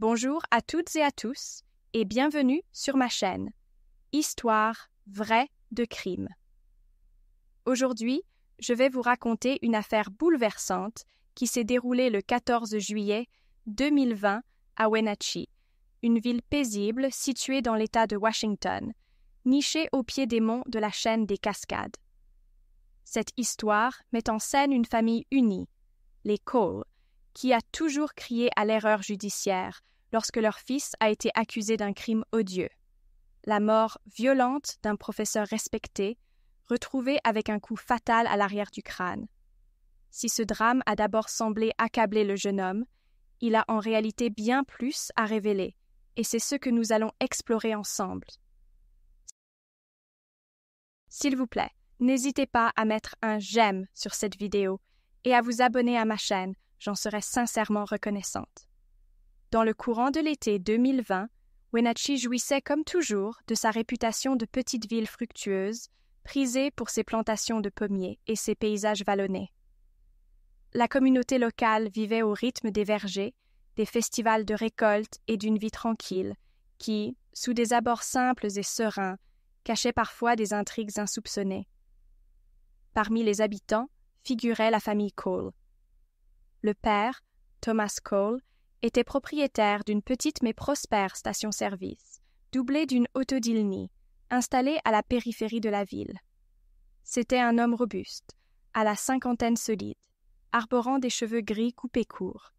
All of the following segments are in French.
Bonjour à toutes et à tous et bienvenue sur ma chaîne Histoire vraie de crime. Aujourd'hui, je vais vous raconter une affaire bouleversante qui s'est déroulée le 14 juillet 2020 à Wenatchee, une ville paisible située dans l'État de Washington, nichée au pied des monts de la chaîne des Cascades. Cette histoire met en scène une famille unie, les Cole, qui a toujours crié à l'erreur judiciaire lorsque leur fils a été accusé d'un crime odieux. La mort violente d'un professeur respecté, retrouvé avec un coup fatal à l'arrière du crâne. Si ce drame a d'abord semblé accabler le jeune homme, il a en réalité bien plus à révéler, et c'est ce que nous allons explorer ensemble. S'il vous plaît, n'hésitez pas à mettre un j'aime sur cette vidéo et à vous abonner à ma chaîne, j'en serais sincèrement reconnaissante. Dans le courant de l'été 2020, Wenatchee jouissait comme toujours de sa réputation de petite ville fructueuse, prisée pour ses plantations de pommiers et ses paysages vallonnés. La communauté locale vivait au rythme des vergers, des festivals de récolte et d'une vie tranquille, qui, sous des abords simples et sereins, cachait parfois des intrigues insoupçonnées. Parmi les habitants figurait la famille Cole. Le père, Thomas Cole, était propriétaire d'une petite mais prospère station-service, doublée d'une autodilnie, installée à la périphérie de la ville. C'était un homme robuste, à la cinquantaine solide, arborant des cheveux gris coupés courts.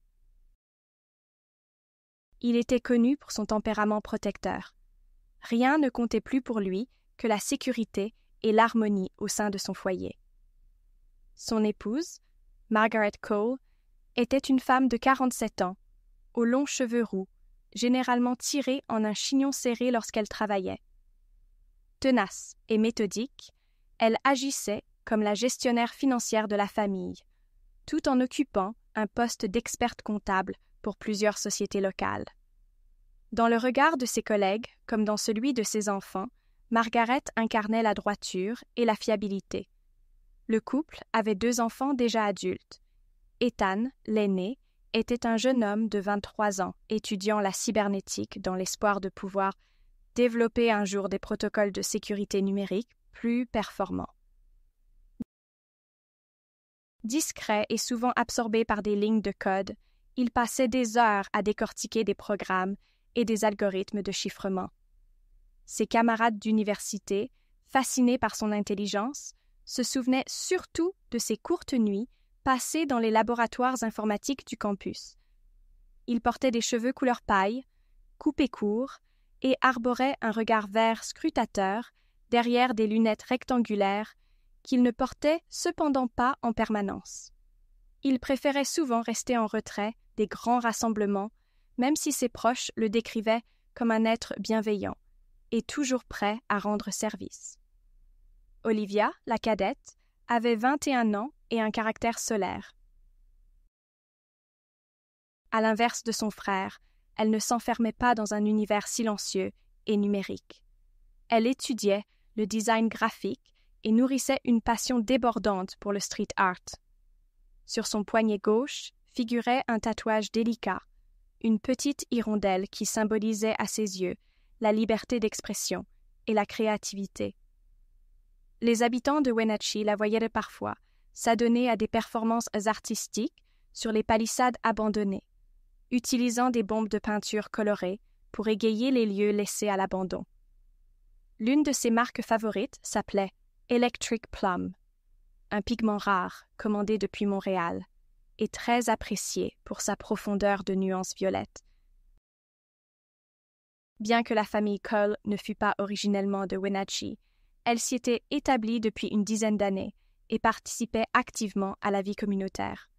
Il était connu pour son tempérament protecteur. Rien ne comptait plus pour lui que la sécurité et l'harmonie au sein de son foyer. Son épouse, Margaret Cole, était une femme de 47 ans, aux longs cheveux roux, généralement tirés en un chignon serré lorsqu'elle travaillait. Tenace et méthodique, elle agissait comme la gestionnaire financière de la famille, tout en occupant un poste d'experte comptable pour plusieurs sociétés locales. Dans le regard de ses collègues, comme dans celui de ses enfants, Margaret incarnait la droiture et la fiabilité. Le couple avait 2 enfants déjà adultes. Ethan, l'aîné, était un jeune homme de 23 ans, étudiant la cybernétique dans l'espoir de pouvoir développer un jour des protocoles de sécurité numérique plus performants. Discret et souvent absorbé par des lignes de code, il passait des heures à décortiquer des programmes et des algorithmes de chiffrement. Ses camarades d'université, fascinés par son intelligence, se souvenaient surtout de ses courtes nuits passées dans les laboratoires informatiques du campus. Il portait des cheveux couleur paille, coupés courts, et arborait un regard vert scrutateur derrière des lunettes rectangulaires qu'il ne portait cependant pas en permanence. Il préférait souvent rester en retrait des grands rassemblements, même si ses proches le décrivaient comme un être bienveillant et toujours prêt à rendre service. Olivia, la cadette, avait 21 ans et un caractère solaire. À l'inverse de son frère, elle ne s'enfermait pas dans un univers silencieux et numérique. Elle étudiait le design graphique et nourrissait une passion débordante pour le street art. Sur son poignet gauche figurait un tatouage délicat, une petite hirondelle qui symbolisait à ses yeux la liberté d'expression et la créativité. Les habitants de Wenatchee la voyaient parfois s'adonner à des performances artistiques sur les palissades abandonnées, utilisant des bombes de peinture colorées pour égayer les lieux laissés à l'abandon. L'une de ses marques favorites s'appelait Electric Plum, un pigment rare commandé depuis Montréal et très apprécié pour sa profondeur de nuances violettes. Bien que la famille Cole ne fût pas originellement de Wenatchee, elle s'y était établie depuis une dizaine d'années et participait activement à la vie communautaire.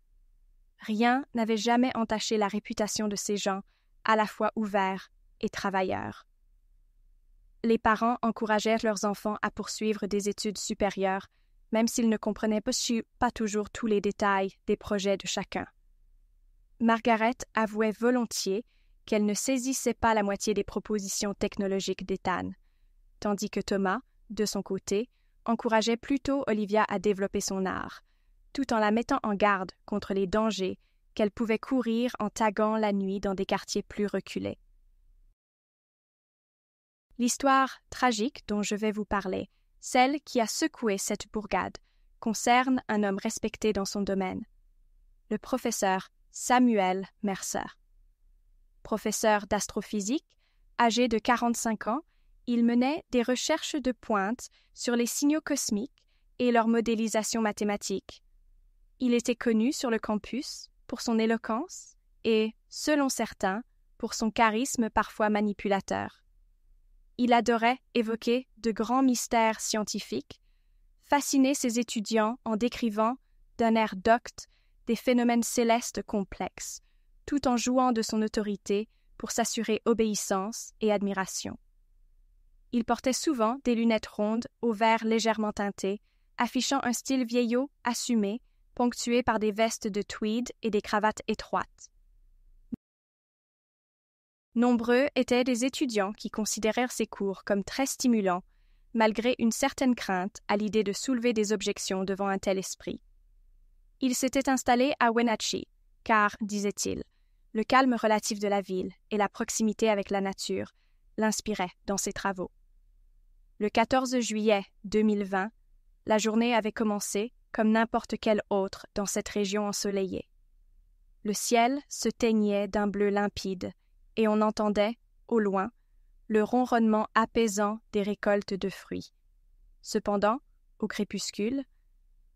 Rien n'avait jamais entaché la réputation de ces gens, à la fois ouverts et travailleurs. Les parents encourageaient leurs enfants à poursuivre des études supérieures, même s'ils ne comprenaient pas toujours tous les détails des projets de chacun. Margaret avouait volontiers qu'elle ne saisissait pas la moitié des propositions technologiques d'Ethan, tandis que Thomas, de son côté, encourageait plutôt Olivia à développer son art, tout en la mettant en garde contre les dangers qu'elle pouvait courir en taguant la nuit dans des quartiers plus reculés. L'histoire tragique dont je vais vous parler, celle qui a secoué cette bourgade, concerne un homme respecté dans son domaine, le professeur Samuel Mercer. Professeur d'astrophysique, âgé de 45 ans, il menait des recherches de pointe sur les signaux cosmiques et leur modélisation mathématique. Il était connu sur le campus pour son éloquence et, selon certains, pour son charisme parfois manipulateur. Il adorait évoquer de grands mystères scientifiques, fasciner ses étudiants en décrivant, d'un air docte, des phénomènes célestes complexes, tout en jouant de son autorité pour s'assurer obéissance et admiration. Il portait souvent des lunettes rondes aux verres légèrement teintés, affichant un style vieillot assumé, ponctué par des vestes de tweed et des cravates étroites. Nombreux étaient des étudiants qui considérèrent ces cours comme très stimulants, malgré une certaine crainte à l'idée de soulever des objections devant un tel esprit. Il s'était installé à Wenatchee, car, disait-il, le calme relatif de la ville et la proximité avec la nature l'inspiraient dans ses travaux. Le 14 juillet 2020, la journée avait commencé comme n'importe quelle autre dans cette région ensoleillée. Le ciel se teignait d'un bleu limpide et on entendait, au loin, le ronronnement apaisant des récoltes de fruits. Cependant, au crépuscule,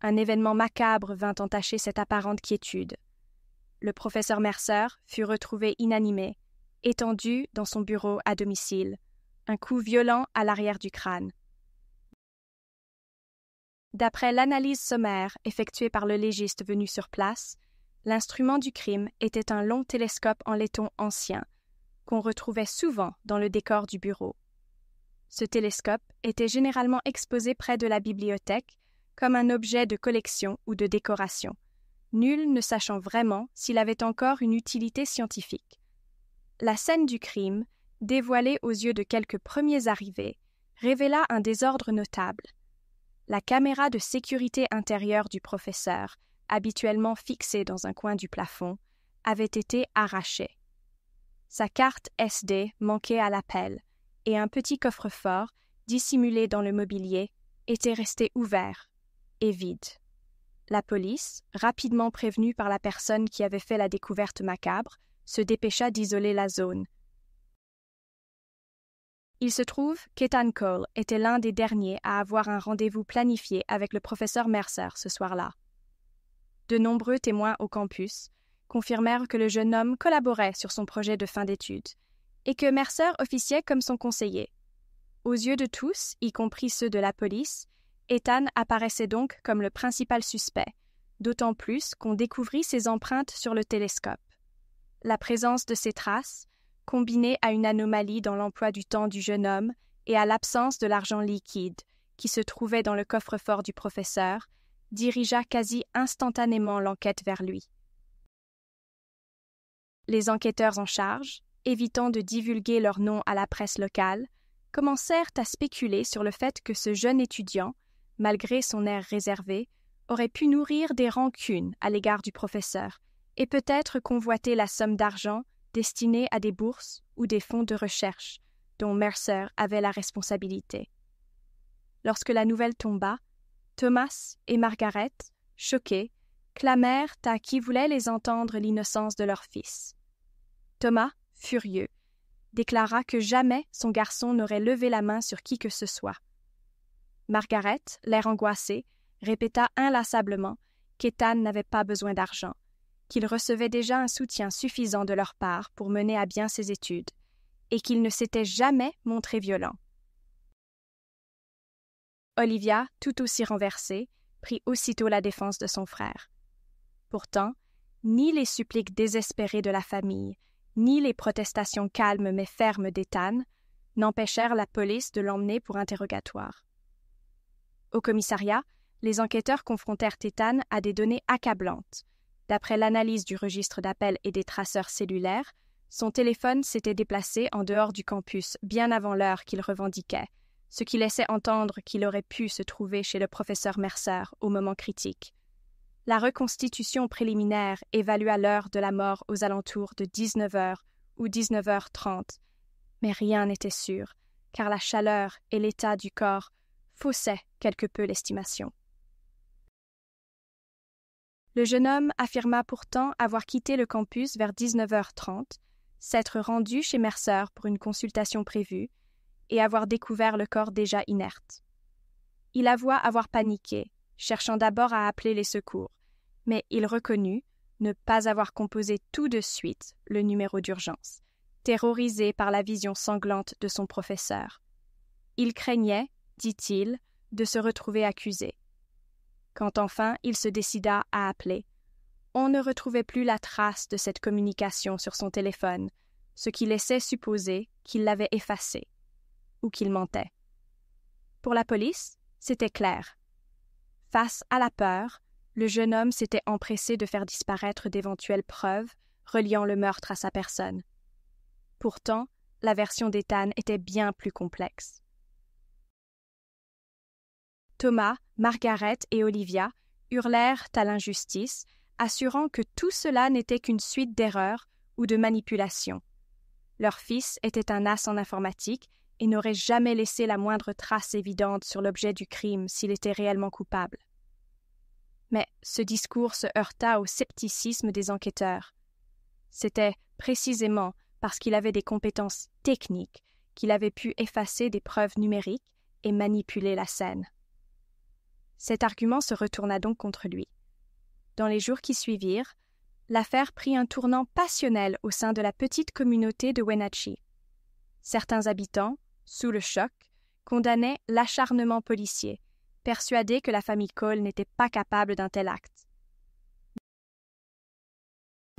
un événement macabre vint entacher cette apparente quiétude. Le professeur Mercer fut retrouvé inanimé, étendu dans son bureau à domicile, un coup violent à l'arrière du crâne. D'après l'analyse sommaire effectuée par le légiste venu sur place, l'instrument du crime était un long télescope en laiton ancien, qu'on retrouvait souvent dans le décor du bureau. Ce télescope était généralement exposé près de la bibliothèque comme un objet de collection ou de décoration, nul ne sachant vraiment s'il avait encore une utilité scientifique. La scène du crime, dévoilée aux yeux de quelques premiers arrivés, révéla un désordre notable. La caméra de sécurité intérieure du professeur, habituellement fixée dans un coin du plafond, avait été arrachée. Sa carte SD manquait à l'appel, et un petit coffre-fort, dissimulé dans le mobilier, était resté ouvert et vide. La police, rapidement prévenue par la personne qui avait fait la découverte macabre, se dépêcha d'isoler la zone. Il se trouve qu'Ethan Cole était l'un des derniers à avoir un rendez-vous planifié avec le professeur Mercer ce soir-là. De nombreux témoins au campus confirmèrent que le jeune homme collaborait sur son projet de fin d'études et que Mercer officiait comme son conseiller. Aux yeux de tous, y compris ceux de la police, Ethan apparaissait donc comme le principal suspect, d'autant plus qu'on découvrit ses empreintes sur le télescope. La présence de ces traces, combinée à une anomalie dans l'emploi du temps du jeune homme et à l'absence de l'argent liquide qui se trouvait dans le coffre-fort du professeur, dirigea quasi instantanément l'enquête vers lui. Les enquêteurs en charge, évitant de divulguer leur nom à la presse locale, commencèrent à spéculer sur le fait que ce jeune étudiant, malgré son air réservé, aurait pu nourrir des rancunes à l'égard du professeur et peut-être convoiter la somme d'argent destinée à des bourses ou des fonds de recherche dont Mercer avait la responsabilité. Lorsque la nouvelle tomba, Thomas et Margaret, choqués, clamèrent à qui voulait les entendre l'innocence de leur fils. Thomas, furieux, déclara que jamais son garçon n'aurait levé la main sur qui que ce soit. Margaret, l'air angoissé, répéta inlassablement qu'Ethan n'avait pas besoin d'argent, qu'il recevait déjà un soutien suffisant de leur part pour mener à bien ses études, et qu'il ne s'était jamais montré violent. Olivia, tout aussi renversée, prit aussitôt la défense de son frère. Pourtant, ni les suppliques désespérées de la famille, ni les protestations calmes mais fermes d'Ethan n'empêchèrent la police de l'emmener pour interrogatoire. Au commissariat, les enquêteurs confrontèrent Ethan à des données accablantes. D'après l'analyse du registre d'appels et des traceurs cellulaires, son téléphone s'était déplacé en dehors du campus bien avant l'heure qu'il revendiquait, ce qui laissait entendre qu'il aurait pu se trouver chez le professeur Mercer au moment critique. La reconstitution préliminaire évalua l'heure de la mort aux alentours de 19h ou 19h30, mais rien n'était sûr, car la chaleur et l'état du corps faussaient quelque peu l'estimation. Le jeune homme affirma pourtant avoir quitté le campus vers 19h30, s'être rendu chez Mercer pour une consultation prévue et avoir découvert le corps déjà inerte. Il avoua avoir paniqué, cherchant d'abord à appeler les secours, mais il reconnut ne pas avoir composé tout de suite le numéro d'urgence, terrorisé par la vision sanglante de son professeur. Il craignait, dit-il, de se retrouver accusé. Quand enfin il se décida à appeler, on ne retrouvait plus la trace de cette communication sur son téléphone, ce qui laissait supposer qu'il l'avait effacée, ou qu'il mentait. Pour la police, c'était clair. Face à la peur, le jeune homme s'était empressé de faire disparaître d'éventuelles preuves reliant le meurtre à sa personne. Pourtant, la version d'Ethan était bien plus complexe. Thomas, Margaret et Olivia hurlèrent à l'injustice, assurant que tout cela n'était qu'une suite d'erreurs ou de manipulations. Leur fils était un as en informatique et n'aurait jamais laissé la moindre trace évidente sur l'objet du crime s'il était réellement coupable. Mais ce discours se heurta au scepticisme des enquêteurs. C'était précisément parce qu'il avait des compétences techniques qu'il avait pu effacer des preuves numériques et manipuler la scène. Cet argument se retourna donc contre lui. Dans les jours qui suivirent, l'affaire prit un tournant passionnel au sein de la petite communauté de Wenatchee. Certains habitants, sous le choc, condamnaient l'acharnement policier, persuadés que la famille Cole n'était pas capable d'un tel acte.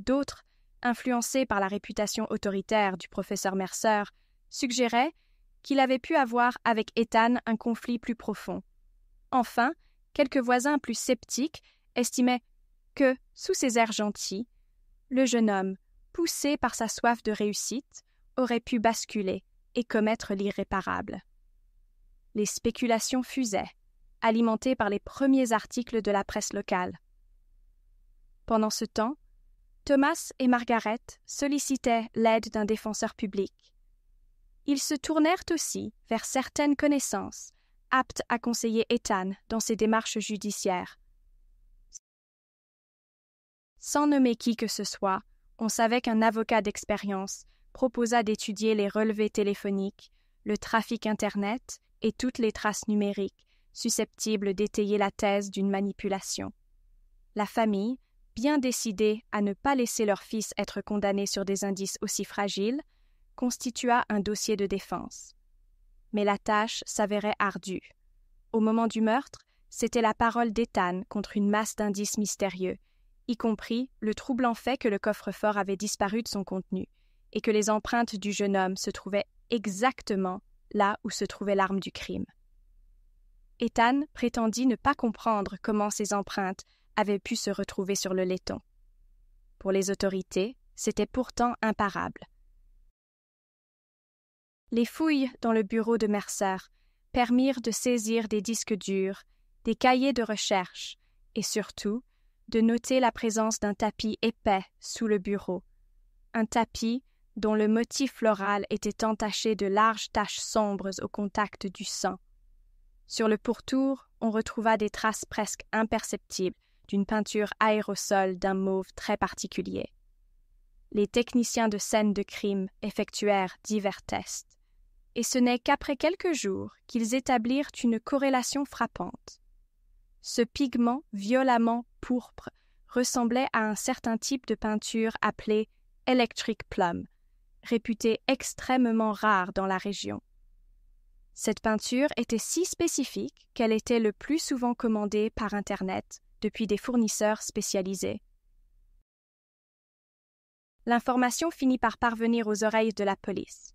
D'autres, influencés par la réputation autoritaire du professeur Mercer, suggéraient qu'il avait pu avoir avec Ethan un conflit plus profond. Enfin, quelques voisins plus sceptiques estimaient que, sous ses airs gentils, le jeune homme, poussé par sa soif de réussite, aurait pu basculer et commettre l'irréparable. Les spéculations fusaient, alimentées par les premiers articles de la presse locale. Pendant ce temps, Thomas et Margaret sollicitaient l'aide d'un défenseur public. Ils se tournèrent aussi vers certaines connaissances, aptes à conseiller Ethan dans ses démarches judiciaires. Sans nommer qui que ce soit, on savait qu'un avocat d'expérience proposa d'étudier les relevés téléphoniques, le trafic Internet et toutes les traces numériques susceptibles d'étayer la thèse d'une manipulation. La famille, bien décidée à ne pas laisser leur fils être condamné sur des indices aussi fragiles, constitua un dossier de défense. Mais la tâche s'avérait ardue. Au moment du meurtre, c'était la parole d'Ethan contre une masse d'indices mystérieux, y compris le troublant fait que le coffre-fort avait disparu de son contenu et que les empreintes du jeune homme se trouvaient exactement là où se trouvait l'arme du crime. Ethan prétendit ne pas comprendre comment ces empreintes avaient pu se retrouver sur le laiton. Pour les autorités, c'était pourtant imparable. Les fouilles dans le bureau de Mercer permirent de saisir des disques durs, des cahiers de recherche et surtout de noter la présence d'un tapis épais sous le bureau, un tapis dont le motif floral était entaché de larges taches sombres au contact du sang. Sur le pourtour, on retrouva des traces presque imperceptibles d'une peinture aérosol d'un mauve très particulier. Les techniciens de scène de crime effectuèrent divers tests, et ce n'est qu'après quelques jours qu'ils établirent une corrélation frappante. Ce pigment violemment pourpre ressemblait à un certain type de peinture appelée « electric plum », réputée extrêmement rare dans la région. Cette peinture était si spécifique qu'elle était le plus souvent commandée par Internet depuis des fournisseurs spécialisés. L'information finit par parvenir aux oreilles de la police.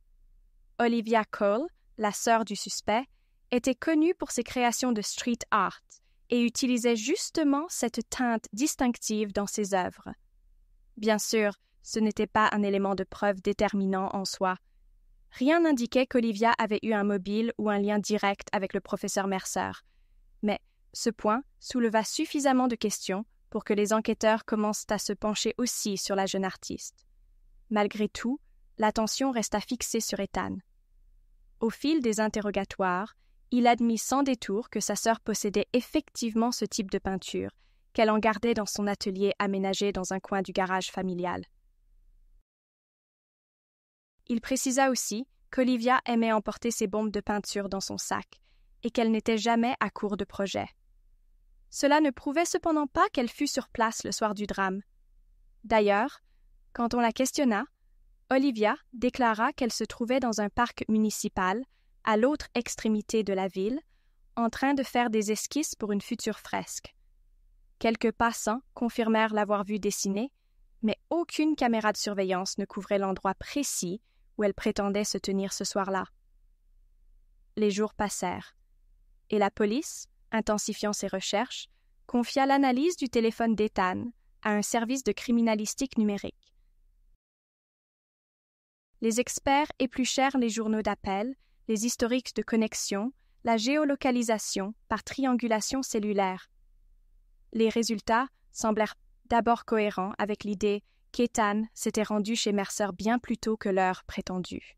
Olivia Cole, la sœur du suspect, était connue pour ses créations de street art et utilisait justement cette teinte distinctive dans ses œuvres. Bien sûr, ce n'était pas un élément de preuve déterminant en soi. Rien n'indiquait qu'Olivia avait eu un mobile ou un lien direct avec le professeur Mercer. Mais ce point souleva suffisamment de questions pour que les enquêteurs commencent à se pencher aussi sur la jeune artiste. Malgré tout, l'attention resta fixée sur Ethan. Au fil des interrogatoires, il admit sans détour que sa sœur possédait effectivement ce type de peinture, qu'elle en gardait dans son atelier aménagé dans un coin du garage familial. Il précisa aussi qu'Olivia aimait emporter ses bombes de peinture dans son sac et qu'elle n'était jamais à court de projets. Cela ne prouvait cependant pas qu'elle fût sur place le soir du drame. D'ailleurs, quand on la questionna, Olivia déclara qu'elle se trouvait dans un parc municipal, à l'autre extrémité de la ville, en train de faire des esquisses pour une future fresque. Quelques passants confirmèrent l'avoir vue dessiner, mais aucune caméra de surveillance ne couvrait l'endroit précis où elle prétendait se tenir ce soir-là. Les jours passèrent, et la police, intensifiant ses recherches, confia l'analyse du téléphone d'Ethan à un service de criminalistique numérique. Les experts épluchèrent les journaux d'appel, les historiques de connexion, la géolocalisation par triangulation cellulaire. Les résultats semblèrent d'abord cohérents avec l'idée qu'Ethan s'était rendu chez Mercer bien plus tôt que l'heure prétendue.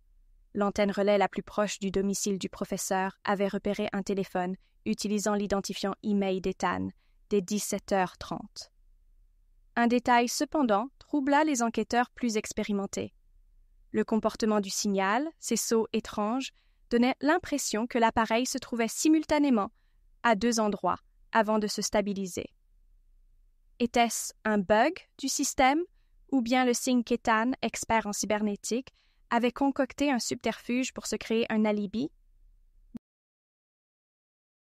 L'antenne relais la plus proche du domicile du professeur avait repéré un téléphone utilisant l'identifiant e-mail d'Ethan dès 17h30. Un détail cependant troubla les enquêteurs plus expérimentés. Le comportement du signal, ses sauts étranges, donnaient l'impression que l'appareil se trouvait simultanément à deux endroits avant de se stabiliser. Était-ce un bug du système ou bien le signe qu'Ethan, expert en cybernétique, avait concocté un subterfuge pour se créer un alibi?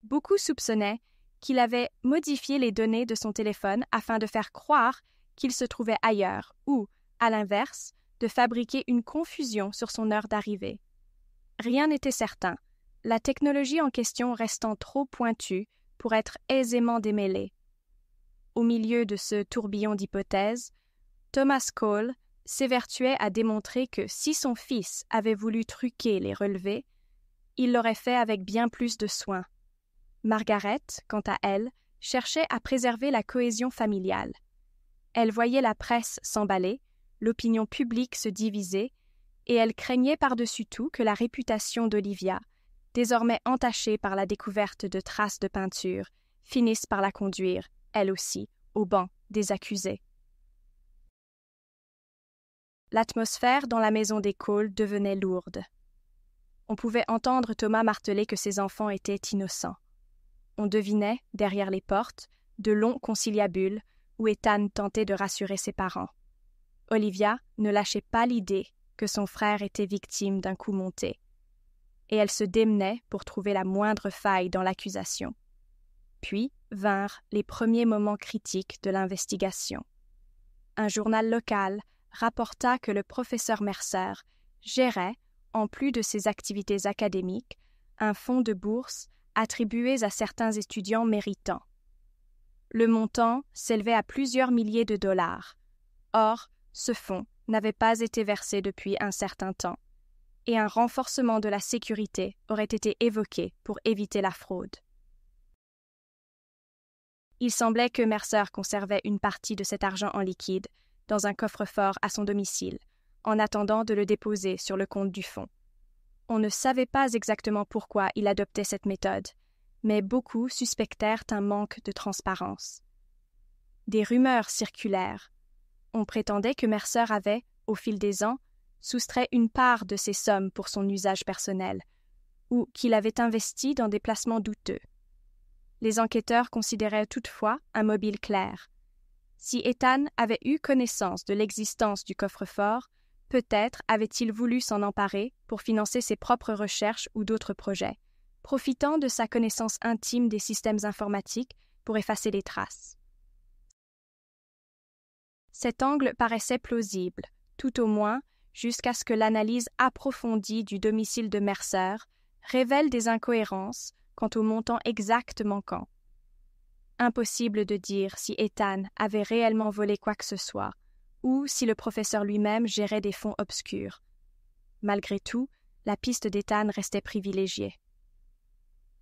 Beaucoup soupçonnaient qu'il avait modifié les données de son téléphone afin de faire croire qu'il se trouvait ailleurs ou, à l'inverse, de fabriquer une confusion sur son heure d'arrivée. Rien n'était certain, la technologie en question restant trop pointue pour être aisément démêlée. Au milieu de ce tourbillon d'hypothèses, Thomas Cole s'évertuait à démontrer que si son fils avait voulu truquer les relevés, il l'aurait fait avec bien plus de soin. Margaret, quant à elle, cherchait à préserver la cohésion familiale. Elle voyait la presse s'emballer, l'opinion publique se diviser, et elle craignait par-dessus tout que la réputation d'Olivia, désormais entachée par la découverte de traces de peinture, finisse par la conduire, elle aussi, au banc des accusés. L'atmosphère dans la maison des Cole devenait lourde. On pouvait entendre Thomas marteler que ses enfants étaient innocents. On devinait, derrière les portes, de longs conciliabules où Ethan tentait de rassurer ses parents. Olivia ne lâchait pas l'idée que son frère était victime d'un coup monté, et elle se démenait pour trouver la moindre faille dans l'accusation. Puis vinrent les premiers moments critiques de l'investigation. Un journal local rapporta que le professeur Mercer gérait, en plus de ses activités académiques, un fonds de bourse attribué à certains étudiants méritants. Le montant s'élevait à plusieurs milliers de dollars. Or, ce fonds n'avait pas été versé depuis un certain temps, et un renforcement de la sécurité aurait été évoqué pour éviter la fraude. Il semblait que Mercer conservait une partie de cet argent en liquide dans un coffre-fort à son domicile, en attendant de le déposer sur le compte du fonds. On ne savait pas exactement pourquoi il adoptait cette méthode, mais beaucoup suspectèrent un manque de transparence. Des rumeurs circulèrent. On prétendait que Mercer avait, au fil des ans, soustrait une part de ces sommes pour son usage personnel, ou qu'il avait investi dans des placements douteux. Les enquêteurs considéraient toutefois un mobile clair. Si Ethan avait eu connaissance de l'existence du coffre-fort, peut-être avait-il voulu s'en emparer pour financer ses propres recherches ou d'autres projets, profitant de sa connaissance intime des systèmes informatiques pour effacer les traces. Cet angle paraissait plausible, tout au moins jusqu'à ce que l'analyse approfondie du domicile de Mercer révèle des incohérences quant au montant exact manquant. Impossible de dire si Ethan avait réellement volé quoi que ce soit, ou si le professeur lui-même gérait des fonds obscurs. Malgré tout, la piste d'Ethan restait privilégiée.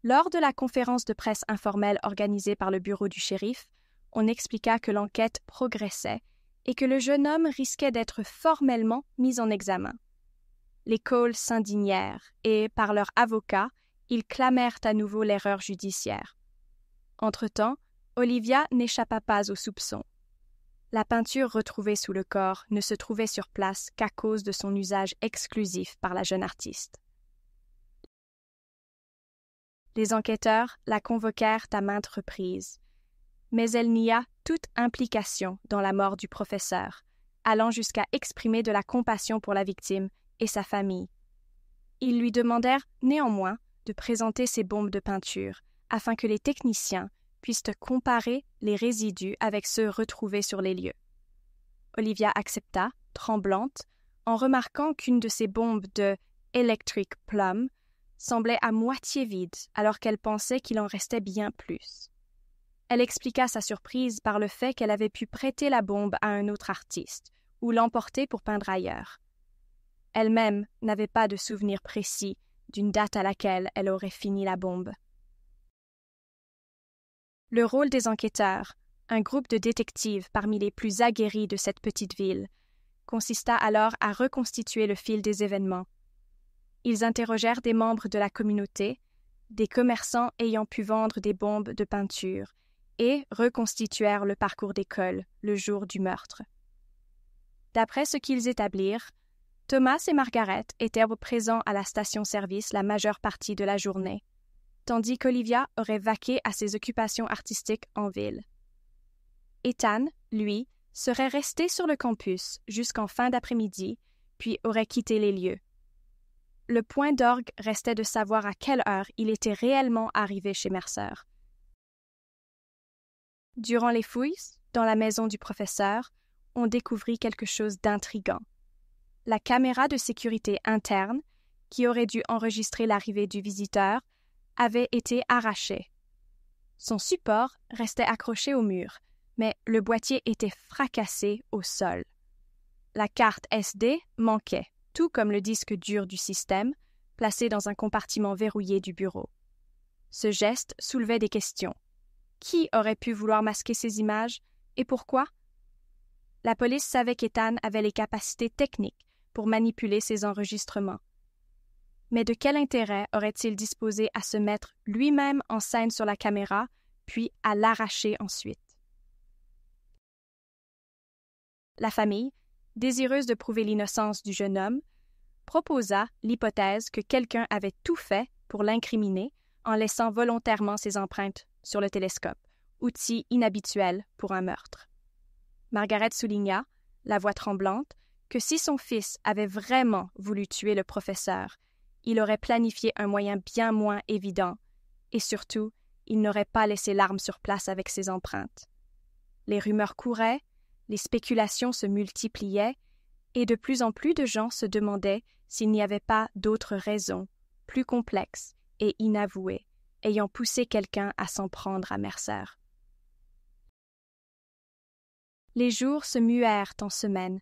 Lors de la conférence de presse informelle organisée par le bureau du shérif, on expliqua que l'enquête progressait et que le jeune homme risquait d'être formellement mis en examen. Les Cole s'indignèrent et, par leur avocat, ils clamèrent à nouveau l'erreur judiciaire. Entre-temps, Olivia n'échappa pas aux soupçons. La peinture retrouvée sous le corps ne se trouvait sur place qu'à cause de son usage exclusif par la jeune artiste. Les enquêteurs la convoquèrent à maintes reprises, mais elle nia toute implication dans la mort du professeur, allant jusqu'à exprimer de la compassion pour la victime et sa famille. Ils lui demandèrent néanmoins de présenter ses bombes de peinture afin que les techniciens puissent comparer les résidus avec ceux retrouvés sur les lieux. Olivia accepta, tremblante, en remarquant qu'une de ses bombes de Electric Plum semblait à moitié vide alors qu'elle pensait qu'il en restait bien plus. Elle expliqua sa surprise par le fait qu'elle avait pu prêter la bombe à un autre artiste ou l'emporter pour peindre ailleurs. Elle-même n'avait pas de souvenir précis d'une date à laquelle elle aurait fini la bombe. Le rôle des enquêteurs, un groupe de détectives parmi les plus aguerris de cette petite ville, consista alors à reconstituer le fil des événements. Ils interrogèrent des membres de la communauté, des commerçants ayant pu vendre des bombes de peinture, et reconstituèrent le parcours des Cole le jour du meurtre. D'après ce qu'ils établirent, Thomas et Margaret étaient présents à la station-service la majeure partie de la journée, tandis qu'Olivia aurait vaqué à ses occupations artistiques en ville. Ethan, lui, serait resté sur le campus jusqu'en fin d'après-midi, puis aurait quitté les lieux. Le point d'orgue restait de savoir à quelle heure il était réellement arrivé chez Mercer. Durant les fouilles, dans la maison du professeur, on découvrit quelque chose d'intriguant. La caméra de sécurité interne, qui aurait dû enregistrer l'arrivée du visiteur, avait été arrachée. Son support restait accroché au mur, mais le boîtier était fracassé au sol. La carte SD manquait, tout comme le disque dur du système, placé dans un compartiment verrouillé du bureau. Ce geste soulevait des questions. Qui aurait pu vouloir masquer ces images et pourquoi? La police savait qu'Ethan avait les capacités techniques pour manipuler ces enregistrements. Mais de quel intérêt aurait-il disposé à se mettre lui-même en scène sur la caméra, puis à l'arracher ensuite? La famille, désireuse de prouver l'innocence du jeune homme, proposa l'hypothèse que quelqu'un avait tout fait pour l'incriminer en laissant volontairement ses empreintes sur le télescope, outil inhabituel pour un meurtre. Margaret souligna, la voix tremblante, que si son fils avait vraiment voulu tuer le professeur, il aurait planifié un moyen bien moins évident, et surtout, il n'aurait pas laissé l'arme sur place avec ses empreintes. Les rumeurs couraient, les spéculations se multipliaient, et de plus en plus de gens se demandaient s'il n'y avait pas d'autres raisons, plus complexes et inavouées, ayant poussé quelqu'un à s'en prendre à Mercer. Les jours se muèrent en semaines,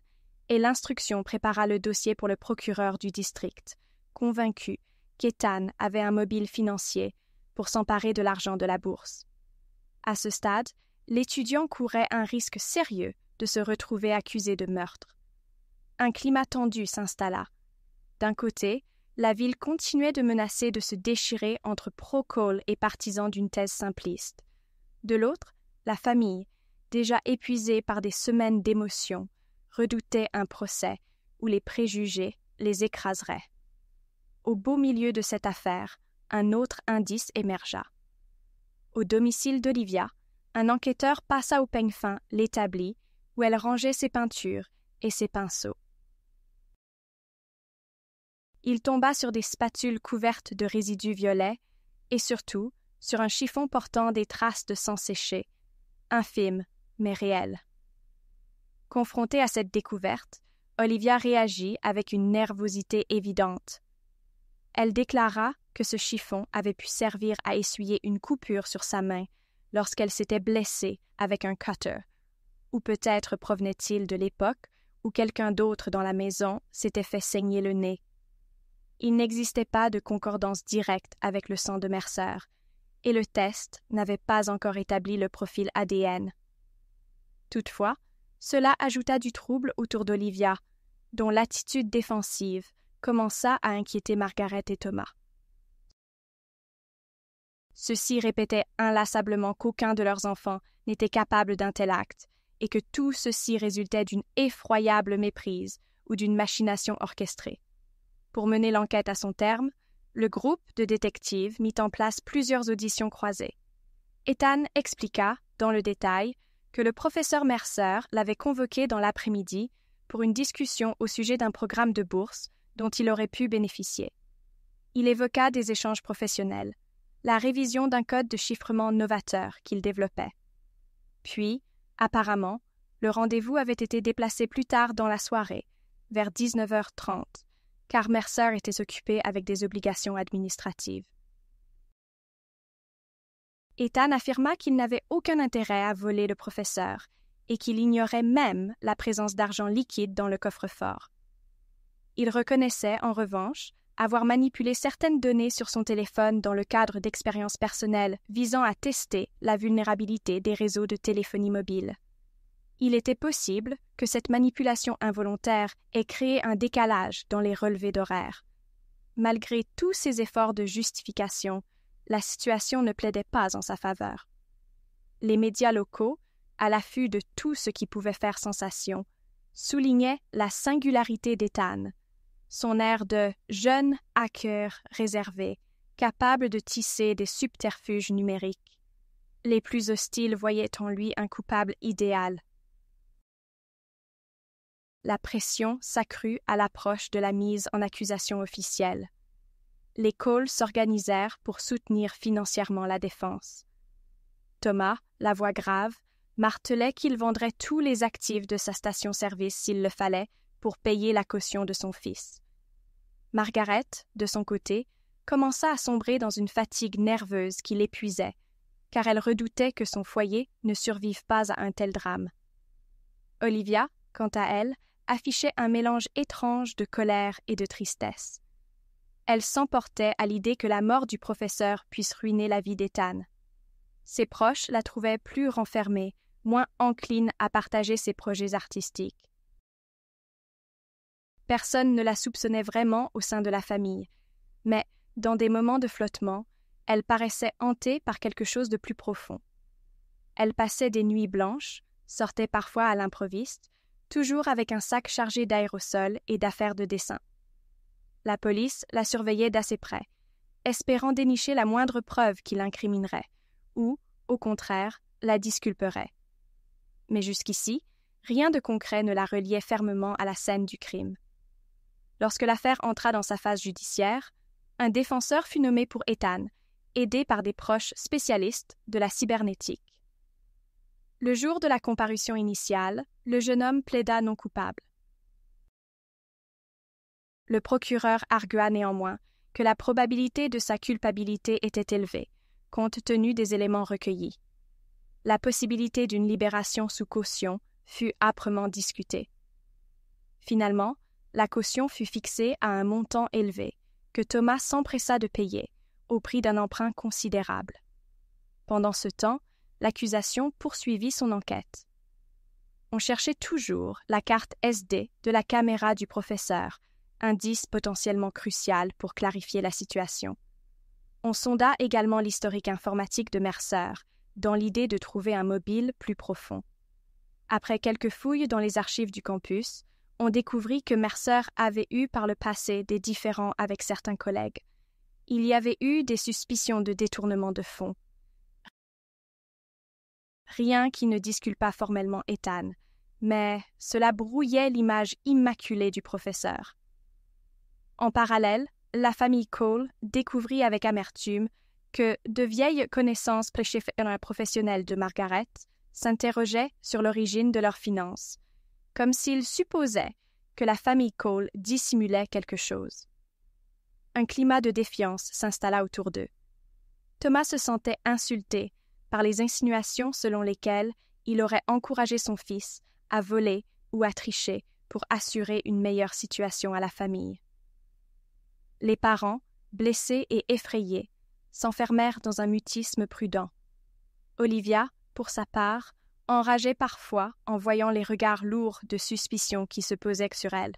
et l'instruction prépara le dossier pour le procureur du district, convaincu qu'Ethan avait un mobile financier pour s'emparer de l'argent de la bourse. À ce stade, l'étudiant courait un risque sérieux de se retrouver accusé de meurtre. Un climat tendu s'installa. D'un côté, la ville continuait de menacer de se déchirer entre pro-Cole et partisans d'une thèse simpliste. De l'autre, la famille, déjà épuisée par des semaines d'émotions, redoutait un procès où les préjugés les écraseraient. Au beau milieu de cette affaire, un autre indice émergea. Au domicile d'Olivia, un enquêteur passa au peigne fin l'établi où elle rangeait ses peintures et ses pinceaux. Il tomba sur des spatules couvertes de résidus violets et surtout sur un chiffon portant des traces de sang séché, infimes mais réelles. Confrontée à cette découverte, Olivia réagit avec une nervosité évidente. Elle déclara que ce chiffon avait pu servir à essuyer une coupure sur sa main lorsqu'elle s'était blessée avec un cutter, ou peut-être provenait-il de l'époque où quelqu'un d'autre dans la maison s'était fait saigner le nez. Il n'existait pas de concordance directe avec le sang de Mercer, et le test n'avait pas encore établi le profil ADN. Toutefois, cela ajouta du trouble autour d'Olivia, dont l'attitude défensive commença à inquiéter Margaret et Thomas. Ceux-ci répétaient inlassablement qu'aucun de leurs enfants n'était capable d'un tel acte et que tout ceci résultait d'une effroyable méprise ou d'une machination orchestrée. Pour mener l'enquête à son terme, le groupe de détectives mit en place plusieurs auditions croisées. Ethan expliqua, dans le détail, que le professeur Mercer l'avait convoqué dans l'après-midi pour une discussion au sujet d'un programme de bourse dont il aurait pu bénéficier. Il évoqua des échanges professionnels, la révision d'un code de chiffrement novateur qu'il développait. Puis, apparemment, le rendez-vous avait été déplacé plus tard dans la soirée, vers 19h30, car Mercer était occupé avec des obligations administratives. Ethan affirma qu'il n'avait aucun intérêt à voler le professeur et qu'il ignorait même la présence d'argent liquide dans le coffre-fort. Il reconnaissait, en revanche, avoir manipulé certaines données sur son téléphone dans le cadre d'expériences personnelles visant à tester la vulnérabilité des réseaux de téléphonie mobile. Il était possible que cette manipulation involontaire ait créé un décalage dans les relevés d'horaires. Malgré tous ses efforts de justification, la situation ne plaidait pas en sa faveur. Les médias locaux, à l'affût de tout ce qui pouvait faire sensation, soulignaient la singularité d'Ethan, son air de jeune hacker réservé, capable de tisser des subterfuges numériques. Les plus hostiles voyaient en lui un coupable idéal. La pression s'accrut à l'approche de la mise en accusation officielle. Les Cole s'organisèrent pour soutenir financièrement la défense. Thomas, la voix grave, martelait qu'il vendrait tous les actifs de sa station-service s'il le fallait pour payer la caution de son fils. Margaret, de son côté, commença à sombrer dans une fatigue nerveuse qui l'épuisait, car elle redoutait que son foyer ne survive pas à un tel drame. Olivia, quant à elle, affichait un mélange étrange de colère et de tristesse. Elle s'emportait à l'idée que la mort du professeur puisse ruiner la vie d'Ethan. Ses proches la trouvaient plus renfermée, moins encline à partager ses projets artistiques. Personne ne la soupçonnait vraiment au sein de la famille, mais, dans des moments de flottement, elle paraissait hantée par quelque chose de plus profond. Elle passait des nuits blanches, sortait parfois à l'improviste, toujours avec un sac chargé d'aérosols et d'affaires de dessin. La police la surveillait d'assez près, espérant dénicher la moindre preuve qui l'incriminerait, ou, au contraire, la disculperait. Mais jusqu'ici, rien de concret ne la reliait fermement à la scène du crime. Lorsque l'affaire entra dans sa phase judiciaire, un défenseur fut nommé pour Ethan, aidé par des proches spécialistes de la cybernétique. Le jour de la comparution initiale, le jeune homme plaida non coupable. Le procureur argua néanmoins que la probabilité de sa culpabilité était élevée, compte tenu des éléments recueillis. La possibilité d'une libération sous caution fut âprement discutée. Finalement, la caution fut fixée à un montant élevé, que Thomas s'empressa de payer, au prix d'un emprunt considérable. Pendant ce temps, l'accusation poursuivit son enquête. On cherchait toujours la carte SD de la caméra du professeur, indice potentiellement crucial pour clarifier la situation. On sonda également l'historique informatique de Mercer, dans l'idée de trouver un mobile plus profond. Après quelques fouilles dans les archives du campus, on découvrit que Mercer avait eu par le passé des différends avec certains collègues. Il y avait eu des suspicions de détournement de fonds. Rien qui ne disculpa formellement Ethan, mais cela brouillait l'image immaculée du professeur. En parallèle, la famille Cole découvrit avec amertume que de vieilles connaissances professionnelles de Margaret s'interrogeaient sur l'origine de leurs finances, comme s'ils supposaient que la famille Cole dissimulait quelque chose. Un climat de défiance s'installa autour d'eux. Thomas se sentait insulté par les insinuations selon lesquelles il aurait encouragé son fils à voler ou à tricher pour assurer une meilleure situation à la famille. Les parents, blessés et effrayés, s'enfermèrent dans un mutisme prudent. Olivia, pour sa part, enrageait parfois en voyant les regards lourds de suspicion qui se posaient sur elle.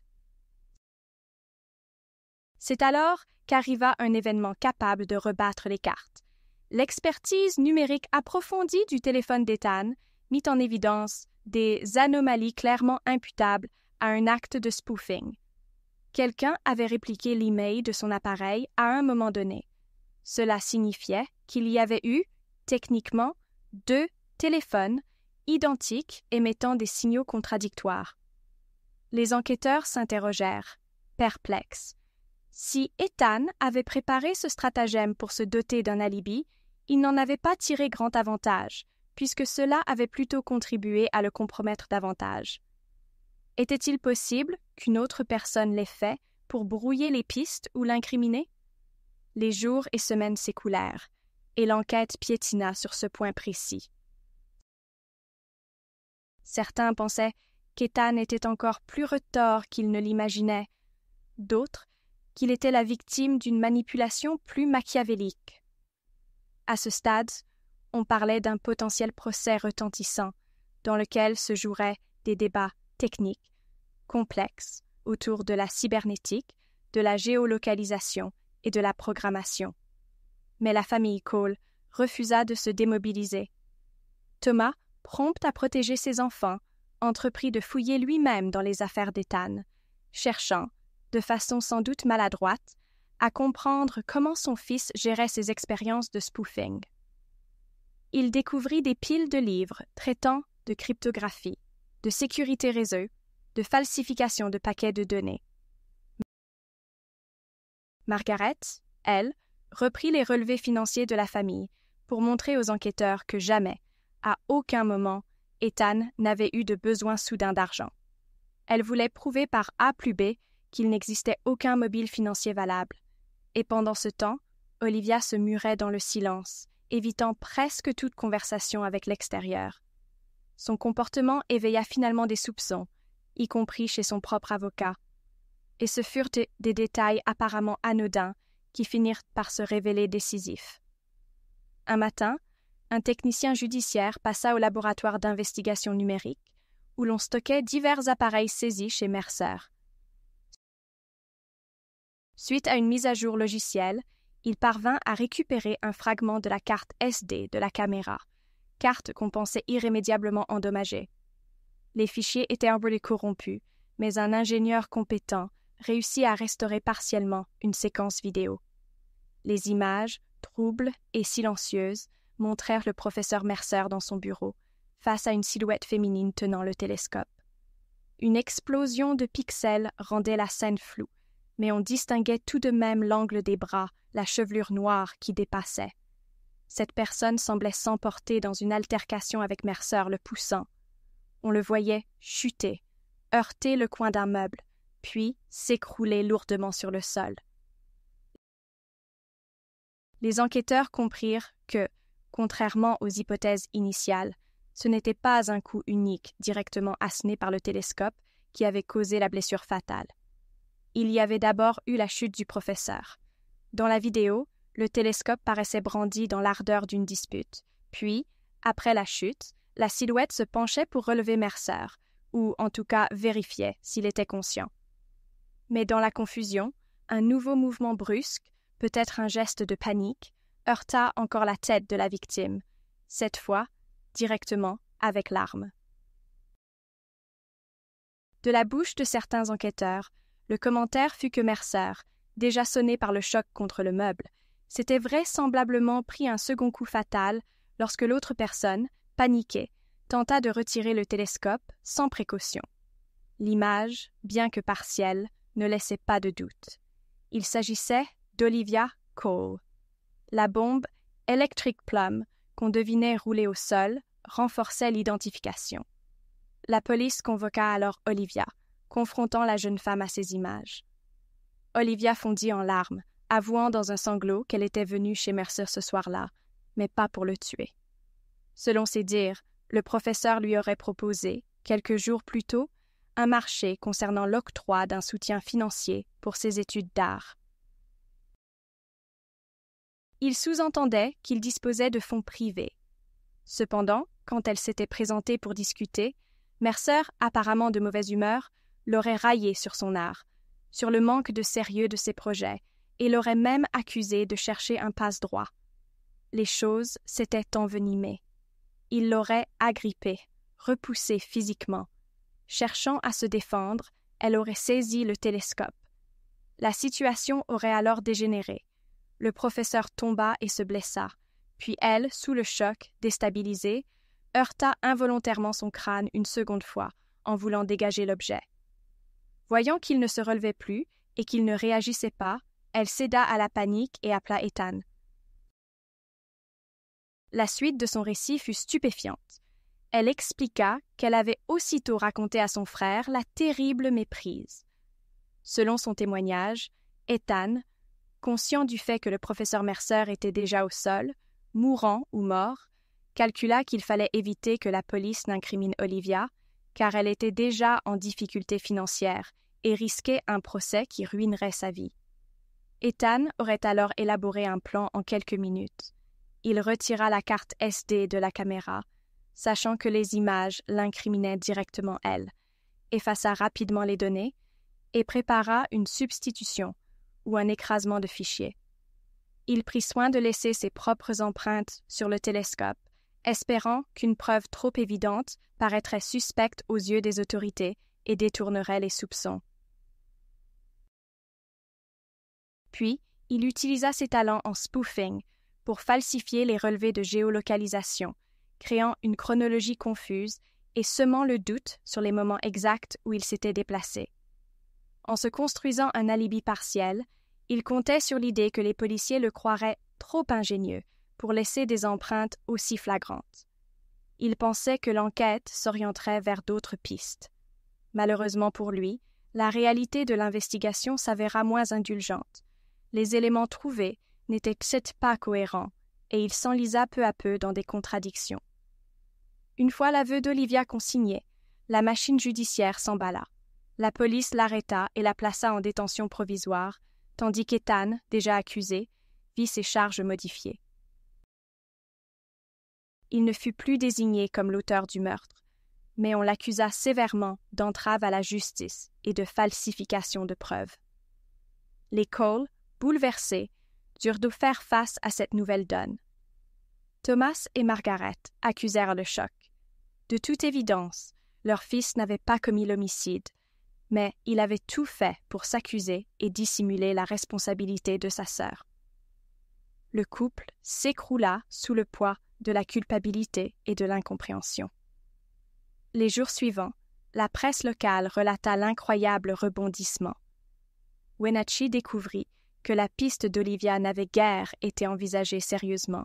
C'est alors qu'arriva un événement capable de rebattre les cartes. L'expertise numérique approfondie du téléphone d'Ethan mit en évidence des anomalies clairement imputables à un acte de spoofing. Quelqu'un avait répliqué l'email de son appareil à un moment donné. Cela signifiait qu'il y avait eu, techniquement, 2 téléphones identiques émettant des signaux contradictoires. Les enquêteurs s'interrogèrent, perplexes. Si Ethan avait préparé ce stratagème pour se doter d'un alibi, il n'en avait pas tiré grand avantage, puisque cela avait plutôt contribué à le compromettre davantage. Était-il possible qu'une autre personne l'ait fait pour brouiller les pistes ou l'incriminer? Les jours et semaines s'écoulèrent, et l'enquête piétina sur ce point précis. Certains pensaient qu'Ethan était encore plus retors qu'il ne l'imaginait, d'autres qu'il était la victime d'une manipulation plus machiavélique. À ce stade, on parlait d'un potentiel procès retentissant, dans lequel se joueraient des débats techniques, complexes, autour de la cybernétique, de la géolocalisation et de la programmation. Mais la famille Cole refusa de se démobiliser. Thomas, prompt à protéger ses enfants, entreprit de fouiller lui-même dans les affaires d'Ethan, cherchant, de façon sans doute maladroite, à comprendre comment son fils gérait ses expériences de spoofing. Il découvrit des piles de livres traitant de cryptographie, de sécurité réseau, de falsification de paquets de données. Margaret, elle, reprit les relevés financiers de la famille pour montrer aux enquêteurs que jamais, à aucun moment, Ethan n'avait eu de besoin soudain d'argent. Elle voulait prouver par A plus B qu'il n'existait aucun mobile financier valable. Et pendant ce temps, Olivia se murait dans le silence, évitant presque toute conversation avec l'extérieur. Son comportement éveilla finalement des soupçons, y compris chez son propre avocat. Et ce furent des détails apparemment anodins qui finirent par se révéler décisifs. Un matin, un technicien judiciaire passa au laboratoire d'investigation numérique, où l'on stockait divers appareils saisis chez Mercer. Suite à une mise à jour logicielle, il parvint à récupérer un fragment de la carte SD de la caméra, carte qu'on pensait irrémédiablement endommagée. Les fichiers étaient un brûlé corrompus, mais un ingénieur compétent réussit à restaurer partiellement une séquence vidéo. Les images, troubles et silencieuses, montrèrent le professeur Mercer dans son bureau, face à une silhouette féminine tenant le télescope. Une explosion de pixels rendait la scène floue, mais on distinguait tout de même l'angle des bras, la chevelure noire qui dépassait. Cette personne semblait s'emporter dans une altercation avec Mercer le poussant. On le voyait chuter, heurter le coin d'un meuble, puis s'écrouler lourdement sur le sol. Les enquêteurs comprirent que, contrairement aux hypothèses initiales, ce n'était pas un coup unique directement asséné par le télescope qui avait causé la blessure fatale. Il y avait d'abord eu la chute du professeur. Dans la vidéo, le télescope paraissait brandi dans l'ardeur d'une dispute. Puis, après la chute, la silhouette se penchait pour relever Mercer, ou en tout cas vérifiait s'il était conscient. Mais dans la confusion, un nouveau mouvement brusque, peut-être un geste de panique, heurta encore la tête de la victime, cette fois directement avec l'arme. De la bouche de certains enquêteurs, le commentaire fut que Mercer, déjà sonné par le choc contre le meuble, s'était vraisemblablement pris un second coup fatal lorsque l'autre personne, paniquée, tenta de retirer le télescope sans précaution. L'image, bien que partielle, ne laissait pas de doute. Il s'agissait d'Olivia Cole. La bombe Electric Plum, qu'on devinait rouler au sol, renforçait l'identification. La police convoqua alors Olivia, confrontant la jeune femme à ces images. Olivia fondit en larmes, avouant dans un sanglot qu'elle était venue chez Mercer ce soir-là, mais pas pour le tuer. Selon ses dires, le professeur lui aurait proposé, quelques jours plus tôt, un marché concernant l'octroi d'un soutien financier pour ses études d'art. Il sous-entendait qu'il disposait de fonds privés. Cependant, quand elle s'était présentée pour discuter, Mercer, apparemment de mauvaise humeur, l'aurait raillée sur son art, sur le manque de sérieux de ses projets, et l'aurait même accusée de chercher un passe-droit. Les choses s'étaient envenimées. Il l'aurait agrippée, repoussée physiquement. Cherchant à se défendre, elle aurait saisi le télescope. La situation aurait alors dégénéré. Le professeur tomba et se blessa, puis elle, sous le choc, déstabilisée, heurta involontairement son crâne une seconde fois, en voulant dégager l'objet. Voyant qu'il ne se relevait plus et qu'il ne réagissait pas, elle céda à la panique et appela Ethan. La suite de son récit fut stupéfiante. Elle expliqua qu'elle avait aussitôt raconté à son frère la terrible méprise. Selon son témoignage, Ethan, conscient du fait que le professeur Mercer était déjà au sol, mourant ou mort, calcula qu'il fallait éviter que la police n'incrimine Olivia, car elle était déjà en difficulté financière et risquait un procès qui ruinerait sa vie. Ethan aurait alors élaboré un plan en quelques minutes. Il retira la carte SD de la caméra, sachant que les images l'incriminaient directement elle, effaça rapidement les données et prépara une substitution ou un écrasement de fichiers. Il prit soin de laisser ses propres empreintes sur le télescope, espérant qu'une preuve trop évidente paraîtrait suspecte aux yeux des autorités et détournerait les soupçons. Puis, il utilisa ses talents en spoofing pour falsifier les relevés de géolocalisation, créant une chronologie confuse et semant le doute sur les moments exacts où il s'était déplacé. En se construisant un alibi partiel, il comptait sur l'idée que les policiers le croiraient trop ingénieux pour laisser des empreintes aussi flagrantes. Il pensait que l'enquête s'orienterait vers d'autres pistes. Malheureusement pour lui, la réalité de l'investigation s'avéra moins indulgente. Les éléments trouvés n'étaient peut-être pas cohérents, et il s'enlisa peu à peu dans des contradictions. Une fois l'aveu d'Olivia consigné, la machine judiciaire s'emballa. La police l'arrêta et la plaça en détention provisoire, tandis qu'Ethan, déjà accusé, vit ses charges modifiées. Il ne fut plus désigné comme l'auteur du meurtre, mais on l'accusa sévèrement d'entrave à la justice et de falsification de preuves. Les Cole, bouleversés, durent donc faire face à cette nouvelle donne. Thomas et Margaret accusèrent le choc. De toute évidence, leur fils n'avait pas commis l'homicide, mais il avait tout fait pour s'accuser et dissimuler la responsabilité de sa sœur. Le couple s'écroula sous le poids de la culpabilité et de l'incompréhension. Les jours suivants, la presse locale relata l'incroyable rebondissement. Wenatchee découvrit que la piste d'Olivia n'avait guère été envisagée sérieusement,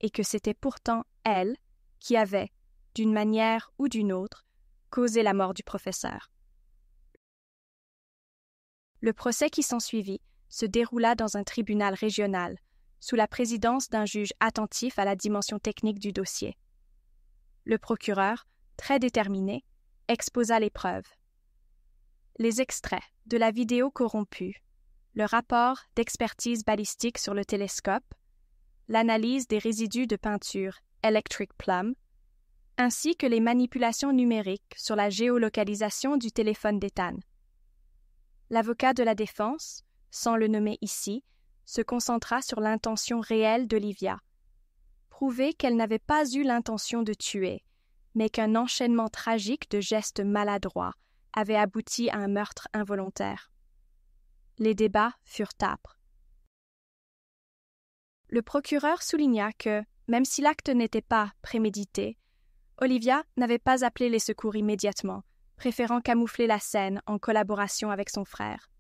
et que c'était pourtant elle qui avait, d'une manière ou d'une autre, causé la mort du professeur. Le procès qui s'ensuivit se déroula dans un tribunal régional, sous la présidence d'un juge attentif à la dimension technique du dossier. Le procureur, très déterminé, exposa les preuves. Les extraits de la vidéo corrompue, le rapport d'expertise balistique sur le télescope, l'analyse des résidus de peinture Electric Plum, ainsi que les manipulations numériques sur la géolocalisation du téléphone d'Ethan. L'avocat de la défense, sans le nommer ici, se concentra sur l'intention réelle d'Olivia. Prouver qu'elle n'avait pas eu l'intention de tuer, mais qu'un enchaînement tragique de gestes maladroits avait abouti à un meurtre involontaire. Les débats furent âpres. Le procureur souligna que, même si l'acte n'était pas prémédité, Olivia n'avait pas appelé les secours immédiatement, préférant camoufler la scène en collaboration avec son frère.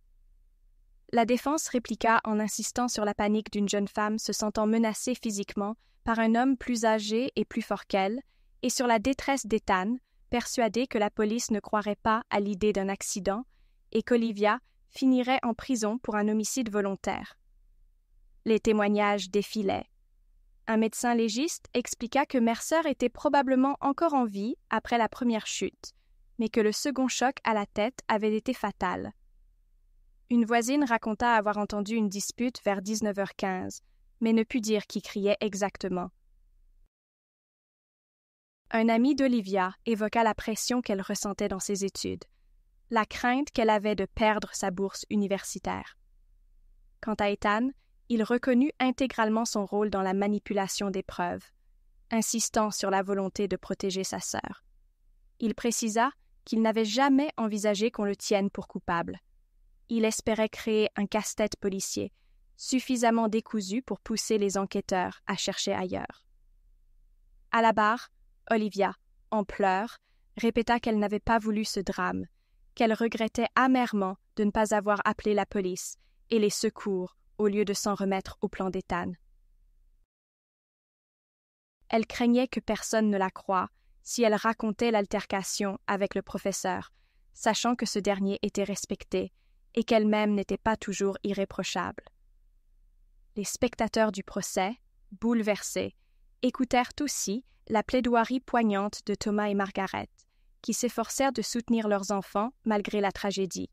La défense répliqua en insistant sur la panique d'une jeune femme se sentant menacée physiquement par un homme plus âgé et plus fort qu'elle, et sur la détresse d'Ethan, persuadé que la police ne croirait pas à l'idée d'un accident et qu'Olivia finirait en prison pour un homicide volontaire. Les témoignages défilaient. Un médecin légiste expliqua que Mercer était probablement encore en vie après la première chute, mais que le second choc à la tête avait été fatal. Une voisine raconta avoir entendu une dispute vers 19h15, mais ne put dire qui criait exactement. un ami d'Olivia évoqua la pression qu'elle ressentait dans ses études, la crainte qu'elle avait de perdre sa bourse universitaire. Quant à Ethan, il reconnut intégralement son rôle dans la manipulation des preuves, insistant sur la volonté de protéger sa sœur. Il précisa qu'il n'avait jamais envisagé qu'on le tienne pour coupable. Il espérait créer un casse-tête policier, suffisamment décousu pour pousser les enquêteurs à chercher ailleurs. À la barre, Olivia, en pleurs, répéta qu'elle n'avait pas voulu ce drame, qu'elle regrettait amèrement de ne pas avoir appelé la police et les secours au lieu de s'en remettre au plan d'Ethan. Elle craignait que personne ne la croie si elle racontait l'altercation avec le professeur, sachant que ce dernier était respecté et qu'elle-même n'était pas toujours irréprochable. Les spectateurs du procès, bouleversés, écoutèrent aussi la plaidoirie poignante de Thomas et Margaret, qui s'efforcèrent de soutenir leurs enfants malgré la tragédie.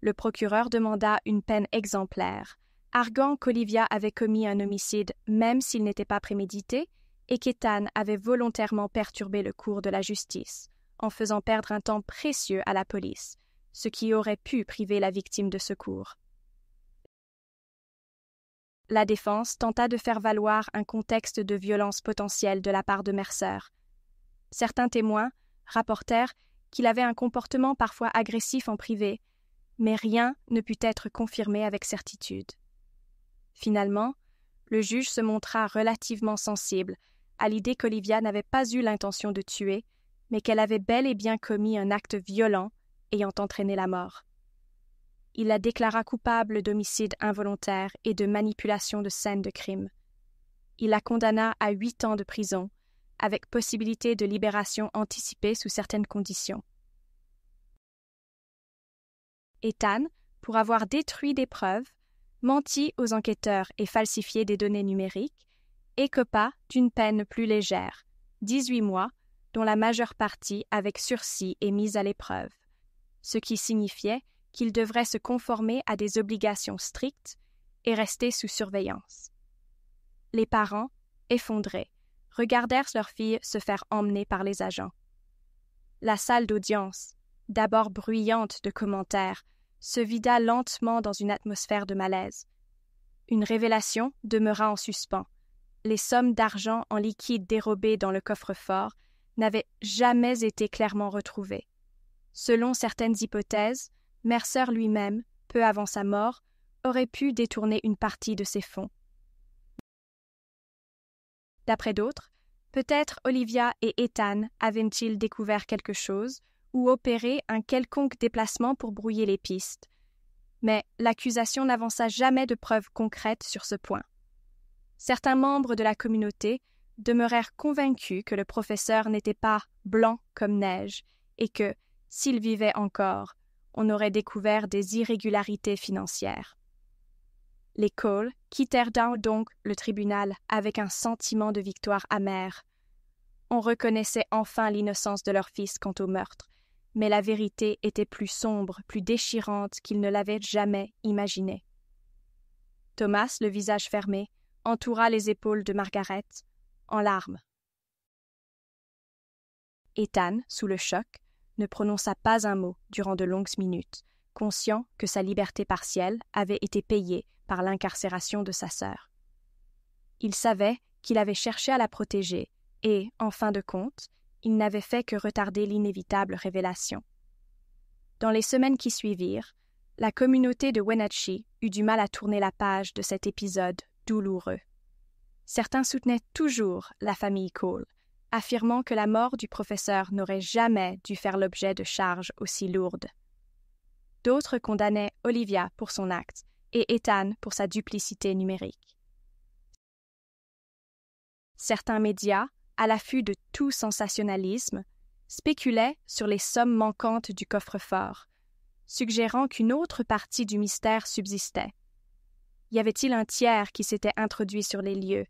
Le procureur demanda une peine exemplaire, arguant qu'Olivia avait commis un homicide même s'il n'était pas prémédité et qu'Ethan avait volontairement perturbé le cours de la justice, en faisant perdre un temps précieux à la police, ce qui aurait pu priver la victime de secours. La défense tenta de faire valoir un contexte de violence potentielle de la part de Mercer. Certains témoins rapportèrent qu'il avait un comportement parfois agressif en privé, mais rien ne put être confirmé avec certitude. Finalement, le juge se montra relativement sensible à l'idée qu'Olivia n'avait pas eu l'intention de tuer, mais qu'elle avait bel et bien commis un acte violent ayant entraîné la mort. Il la déclara coupable d'homicide involontaire et de manipulation de scène de crime. Il la condamna à 8 ans de prison, avec possibilité de libération anticipée sous certaines conditions. Ethan, pour avoir détruit des preuves, mentit aux enquêteurs et falsifié des données numériques, écopa d'une peine plus légère, 18 mois, dont la majeure partie avec sursis et mise à l'épreuve, ce qui signifiait qu'il devrait se conformer à des obligations strictes et rester sous surveillance. Les parents, effondrés, regardèrent leur fille se faire emmener par les agents. La salle d'audience, d'abord bruyante de commentaires, se vida lentement dans une atmosphère de malaise. Une révélation demeura en suspens. Les sommes d'argent en liquide dérobées dans le coffre-fort n'avaient jamais été clairement retrouvées. Selon certaines hypothèses, Mercer lui-même, peu avant sa mort, aurait pu détourner une partie de ses fonds. D'après d'autres, peut-être Olivia et Ethan avaient-ils découvert quelque chose ou opéré un quelconque déplacement pour brouiller les pistes, mais l'accusation n'avança jamais de preuves concrètes sur ce point. Certains membres de la communauté demeurèrent convaincus que le professeur n'était pas blanc comme neige et que, s'il vivait encore, on aurait découvert des irrégularités financières. Les Cole quittèrent donc le tribunal avec un sentiment de victoire amère. On reconnaissait enfin l'innocence de leur fils quant au meurtre, mais la vérité était plus sombre, plus déchirante qu'ils ne l'avaient jamais imaginée. Thomas, le visage fermé, entoura les épaules de Margaret, en larmes. Ethan, sous le choc, ne prononça pas un mot durant de longues minutes, conscient que sa liberté partielle avait été payée par l'incarcération de sa sœur. Il savait qu'il avait cherché à la protéger et, en fin de compte, il n'avait fait que retarder l'inévitable révélation. Dans les semaines qui suivirent, la communauté de Wenatchee eut du mal à tourner la page de cet épisode douloureux. Certains soutenaient toujours la famille Cole, affirmant que la mort du professeur n'aurait jamais dû faire l'objet de charges aussi lourdes. D'autres condamnaient Olivia pour son acte et Ethan pour sa duplicité numérique. Certains médias, à l'affût de tout sensationnalisme, spéculaient sur les sommes manquantes du coffre-fort, suggérant qu'une autre partie du mystère subsistait. Y avait-il un tiers qui s'était introduit sur les lieux,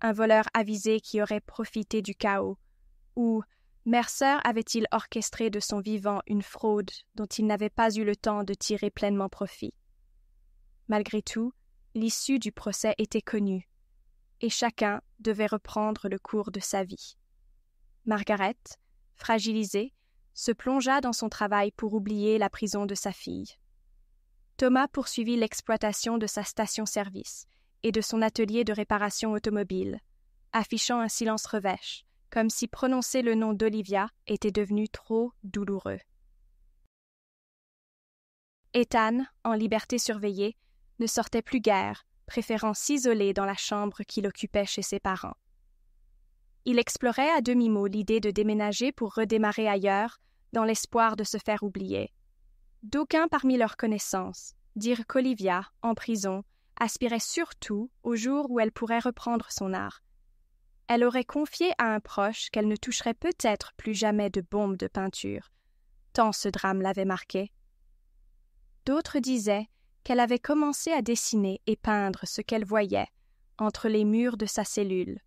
un voleur avisé qui aurait profité du chaos, ou Mercer avait-il orchestré de son vivant une fraude dont il n'avait pas eu le temps de tirer pleinement profit? Malgré tout, l'issue du procès était connue, et chacun devait reprendre le cours de sa vie. Margaret, fragilisée, se plongea dans son travail pour oublier la prison de sa fille. Thomas poursuivit l'exploitation de sa station-service et de son atelier de réparation automobile, affichant un silence revêche, comme si prononcer le nom d'Olivia était devenu trop douloureux. Ethan, en liberté surveillée, ne sortait plus guère, préférant s'isoler dans la chambre qu'il occupait chez ses parents. Il explorait à demi-mot l'idée de déménager pour redémarrer ailleurs, dans l'espoir de se faire oublier. D'aucuns parmi leurs connaissances dirent qu'Olivia, en prison, aspirait surtout au jour où elle pourrait reprendre son art. Elle aurait confié à un proche qu'elle ne toucherait peut-être plus jamais de bombe de peinture, tant ce drame l'avait marquée. D'autres disaient qu'elle avait commencé à dessiner et peindre ce qu'elle voyait entre les murs de sa cellule,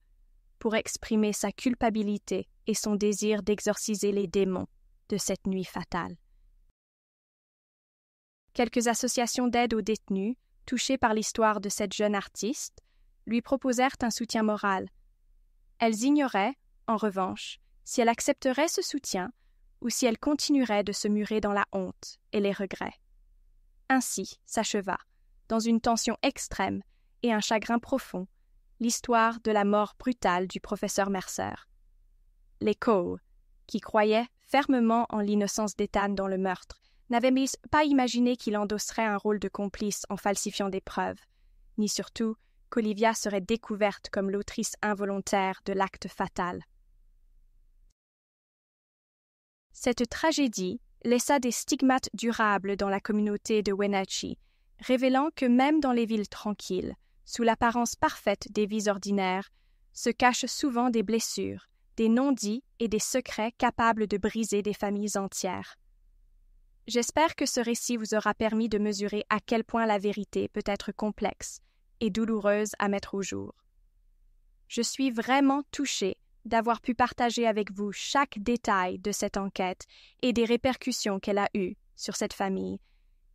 pour exprimer sa culpabilité et son désir d'exorciser les démons de cette nuit fatale. Quelques associations d'aide aux détenus, touchés par l'histoire de cette jeune artiste, lui proposèrent un soutien moral. Elles ignoraient, en revanche, si elle accepterait ce soutien ou si elle continuerait de se murer dans la honte et les regrets. Ainsi s'acheva, dans une tension extrême et un chagrin profond, l'histoire de la mort brutale du professeur Mercer. Les Cole, qui croyaient fermement en l'innocence d'Ethan dans le meurtre, n'avaient pas imaginé qu'il endosserait un rôle de complice en falsifiant des preuves, ni surtout qu'Olivia serait découverte comme l'autrice involontaire de l'acte fatal. Cette tragédie laissa des stigmates durables dans la communauté de Wenatchee, révélant que même dans les villes tranquilles, sous l'apparence parfaite des vies ordinaires, se cachent souvent des blessures, des non-dits et des secrets capables de briser des familles entières. J'espère que ce récit vous aura permis de mesurer à quel point la vérité peut être complexe et douloureuse à mettre au jour. Je suis vraiment touchée d'avoir pu partager avec vous chaque détail de cette enquête et des répercussions qu'elle a eues sur cette famille,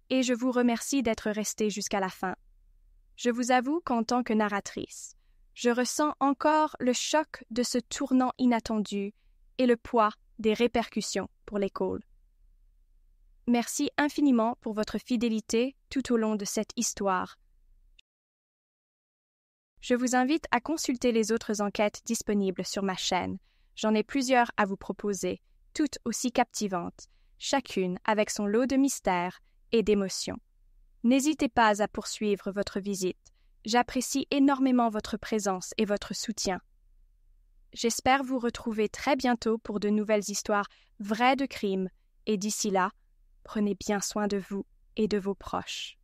et je vous remercie d'être resté jusqu'à la fin. Je vous avoue qu'en tant que narratrice, je ressens encore le choc de ce tournant inattendu et le poids des répercussions pour les Cole. Merci infiniment pour votre fidélité tout au long de cette histoire. Je vous invite à consulter les autres enquêtes disponibles sur ma chaîne. J'en ai plusieurs à vous proposer, toutes aussi captivantes, chacune avec son lot de mystères et d'émotions. N'hésitez pas à poursuivre votre visite. J'apprécie énormément votre présence et votre soutien. J'espère vous retrouver très bientôt pour de nouvelles histoires vraies de crimes, et d'ici là, prenez bien soin de vous et de vos proches.